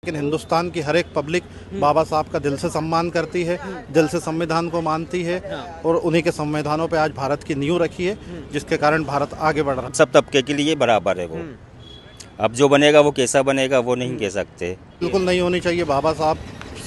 लेकिन हिंदुस्तान की हर एक पब्लिक बाबा साहब का दिल से सम्मान करती है, दिल से संविधान को मानती है और उन्हीं के संविधानों पे आज भारत की नींव रखी है, जिसके कारण भारत आगे बढ़ रहा है। सब तबके के लिए बराबर है वो। अब जो बनेगा वो कैसा बनेगा वो नहीं कह सकते। बिल्कुल नहीं होनी चाहिए। बाबा साहब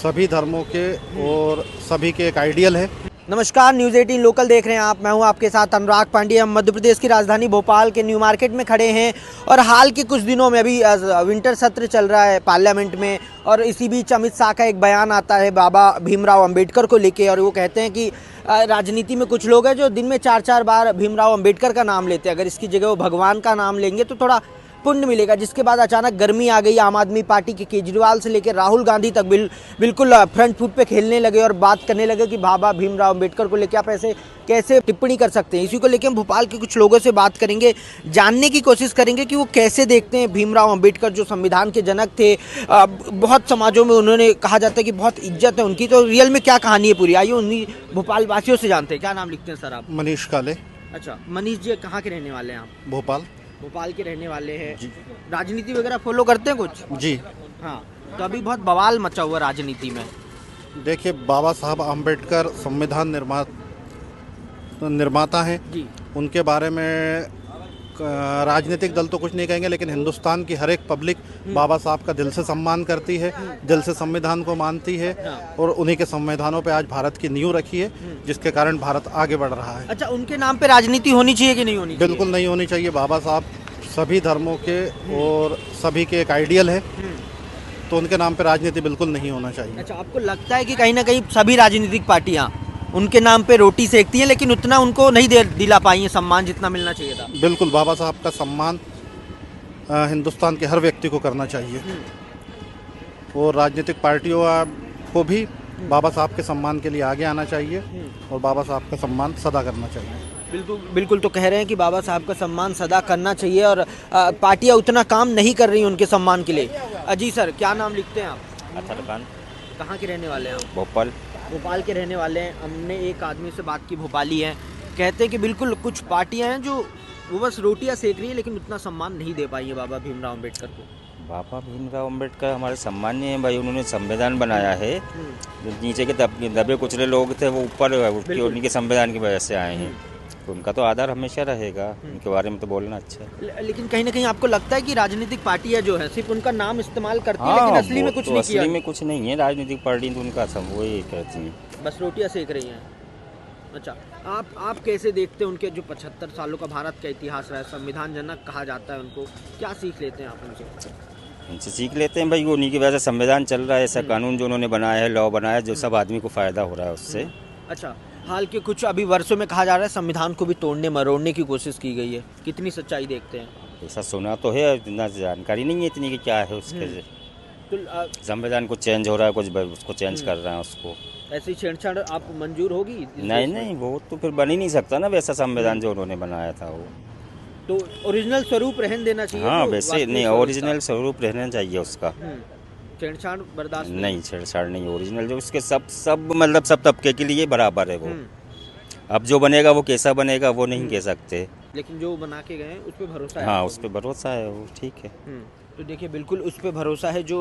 सभी धर्मों के और सभी के एक आइडियल है। नमस्कार, न्यूज़ 18 लोकल देख रहे हैं आप। मैं हूं आपके साथ अनुराग पांडे। हम मध्य प्रदेश की राजधानी भोपाल के न्यू मार्केट में खड़े हैं और हाल के कुछ दिनों में अभी विंटर सत्र चल रहा है पार्लियामेंट में और इसी बीच अमित शाह का एक बयान आता है बाबा भीमराव अंबेडकर को लेके और वो कहते हैं कि राजनीति में कुछ लोग हैं जो दिन में 4-4 बार भीमराव अंबेडकर का नाम लेते हैं, अगर इसकी जगह वो भगवान का नाम लेंगे तो थोड़ा पुण्य मिलेगा। जिसके बाद अचानक गर्मी आ गई। आम आदमी पार्टी के केजरीवाल से लेकर राहुल गांधी तक बिल्कुल फ्रंट फुट पे खेलने लगे और बात करने लगे कि बाबा भीमराव अंबेडकर को लेकर आप ऐसे कैसे टिप्पणी कर सकते हैं। इसी को लेकर हम भोपाल के कुछ लोगों से बात करेंगे, जानने की कोशिश करेंगे कि वो कैसे देखते हैं भीमराव अंबेडकर जो संविधान के जनक थे। बहुत समाजों में उन्होंने कहा जाता है कि बहुत इज्जत है उनकी, तो रियल में क्या कहानी है पूरी, आइए उन्हीं भोपाल वासियों से जानते हैं। क्या नाम लिखते हैं सर आप? मनीष काले। अच्छा, मनीष जी कहाँ के रहने वाले हैं आप? भोपाल के रहने वाले हैं। राजनीति वगैरह फॉलो करते हैं कुछ? जी हाँ, तो अभी बहुत बवाल मचा हुआ राजनीति में। देखिए, बाबा साहब अंबेडकर संविधान निर्माता हैं जी। उनके बारे में राजनीतिक दल तो कुछ नहीं कहेंगे, लेकिन हिंदुस्तान की हर एक पब्लिक बाबा साहब का दिल से सम्मान करती है, दिल से संविधान को मानती है और उन्हीं के संविधानों पे आज भारत की नींव रखी है, जिसके कारण भारत आगे बढ़ रहा है। अच्छा, उनके नाम पे राजनीति होनी चाहिए कि नहीं होनी चाहिए? बिल्कुल नहीं होनी चाहिए। बाबा साहब सभी धर्मों के और सभी के एक आइडियल है, तो उनके नाम पे राजनीति बिल्कुल नहीं होना चाहिए। अच्छा, आपको लगता है कि कहीं ना कहीं सभी राजनीतिक पार्टियां उनके नाम पे रोटी सेकती हैं लेकिन उतना उनको नहीं दिला पाई है सम्मान जितना मिलना चाहिए था? बिल्कुल, बाबा साहब का सम्मान हिंदुस्तान के हर व्यक्ति को करना चाहिए और राजनीतिक पार्टियों को भी बाबा साहब के सम्मान के लिए आगे आना चाहिए और बाबा साहब का सम्मान सदा करना चाहिए। बिल्कुल तो कह रहे हैं कि बाबा साहब का सम्मान सदा करना चाहिए और पार्टियां उतना काम नहीं कर रही उनके सम्मान के लिए। जी सर, क्या नाम लिखते हैं आप? अतर खान। कहाँ के रहने वाले हैं आप? भोपाल के रहने वाले हैं। हमने एक आदमी से बात की, भोपाली है, कहते हैं कि बिल्कुल कुछ पार्टियां हैं जो वो बस रोटियां सेक रही है लेकिन उतना सम्मान नहीं दे पाई है बाबा भीमराव अंबेडकर को। बाबा भीमराव अंबेडकर हमारे सम्मान्य हैं भाई। उन्होंने संविधान बनाया है। जो नीचे के दबे कुचले लोग थे वो ऊपर उठ के उनके संविधान की वजह से आए हैं, तो उनका तो आदर हमेशा रहेगा। उनके बारे में तो बोलना अच्छा है। लेकिन कहीं ना कहीं आपको लगता है कि राजनीतिक पार्टियां जो है सिर्फ उनका नाम इस्तेमाल करती है लेकिन असली में कुछ नहीं किया? असली में कुछ नहीं है। राजनीतिक पार्टी तो उनका सब वही कहती हैं, बस रोटियां सेक रही हैं। अच्छा, आप कैसे देखते हैं उनके जो 75 सालों का भारत का इतिहास रहा है, संविधान जनक कहा जाता है उनको, क्या सीख लेते हैं आप उनसे? उनसे सीख लेते हैं भाई, उन्हीं की वजह से संविधान चल रहा है। ऐसा कानून जो उन्होंने बनाया है, लॉ बनाया है, जो सब आदमी को फायदा हो रहा है उससे। अच्छा, हाल के कुछ अभी वर्षों में कहा जा रहा है संविधान को भी तोड़ने मरोड़ने की कोशिश की गई है, कितनी सच्चाई देखते हैं? ऐसा सुना तो है, इतना जानकारी नहीं है इतनी कि क्या है उसके। तो संविधान कुछ चेंज हो रहा है, कुछ उसको चेंज कर रहे हैं उसको। ऐसी छेड़छाड़ आप मंजूर होगी? नहीं, वो तो फिर बन ही नहीं सकता ना वैसा संविधान जो उन्होंने बनाया था वो। तो ओरिजिनल स्वरूप रहने देना चाहिए। हाँ, वैसे नहीं, ओरिजिनल स्वरूप रहना चाहिए उसका। छेड़छाड़ बर्दाश्त नहीं, छेड़छाड़ नहीं, ओरिजिनल जो उसके सब मतलब सब तबके के लिए बराबर है वो। अब जो बनेगा वो कैसा बनेगा वो नहीं कह सकते, लेकिन जो बना के गए उस पर भरोसा है। हाँ, उस पर भरोसा है, वो ठीक है। तो देखिए, बिल्कुल उस पर भरोसा है जो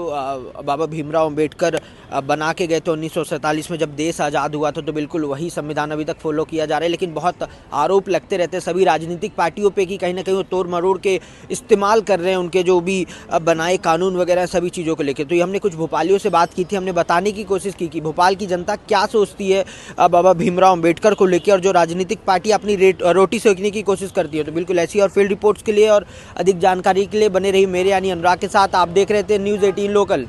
बाबा भीमराव अंबेडकर बना के गए थे 1947 में जब देश आज़ाद हुआ था, तो बिल्कुल वही संविधान अभी तक फॉलो किया जा रहा है। लेकिन बहुत आरोप लगते रहते हैं सभी राजनीतिक पार्टियों पे कि कहीं ना कहीं वो तोड़ मरोड़ के इस्तेमाल कर रहे हैं उनके जो भी बनाए कानून वगैरह सभी चीज़ों को लेकर। तो ये हमने कुछ भोपालियों से बात की थी, हमने बताने की कोशिश की कि भोपाल की जनता क्या सोचती है बाबा भीमराव अंबेडकर को लेकर और जो राजनीतिक पार्टी अपनी रोटी सेकने की कोशिश करती है। तो बिल्कुल ऐसी और फील्ड रिपोर्ट्स के लिए और अधिक जानकारी के लिए बने रही मेरे यानी अनुराग के साथ। आप देख रहे थे न्यूज़ 18 लोकल।